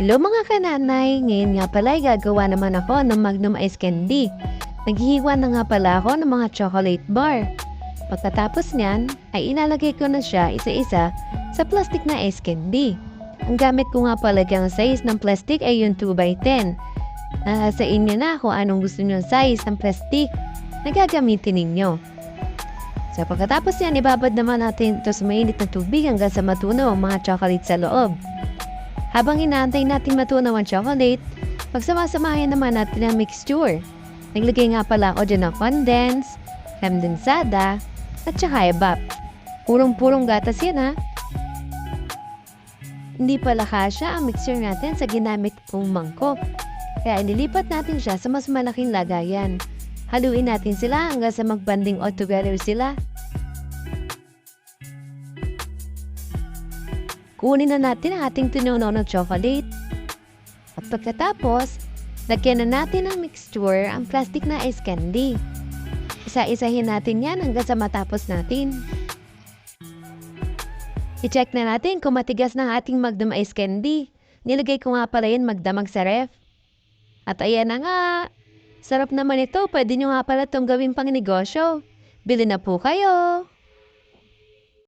Hello mga kananay, ngayon nga pala ay gagawa naman ako ng Magnum Ice Candy. Naghihiwa na nga pala ako ng mga chocolate bar. Pagkatapos niyan, ay inalagay ko na siya isa-isa sa plastic na ice candy. Ang gamit ko nga pala ang size ng plastic ay yung 2x10. Sa inyo na kung anong gusto nyo size ng plastic na gagamitin ninyo. So pagkatapos yan, ibabad naman natin ito sa mainit na tubig hanggang sa matunaw ang mga chocolate sa loob. Habang inaantay natin matunaw ang chocolate, pagsamasamahin naman natin ang mixture. Naglagay nga pala ako dyan ng condense, condensada, at saka evap. Purong-purong gatas yan ha. Hindi pala kasya ang mixture natin sa ginamit kong mangkok. Kaya inilipat natin siya sa mas malaking lagayan. Haluin natin sila hanggang sa magbanding all together sila. Kunin na natin ang ating tinunaw ng chocolate. At pagkatapos, lagyan na natin ng mixture ang plastic na ice candy. Isa-isahin natin yan hanggang sa matapos natin. I-check na natin kung matigas na ating Magnum Ice Candy. Nilagay ko nga pala yun magdamag sa ref. At ayan na nga. Sarap naman ito. Pwede nyo nga pala itong gawing pang negosyo. Bili na po kayo!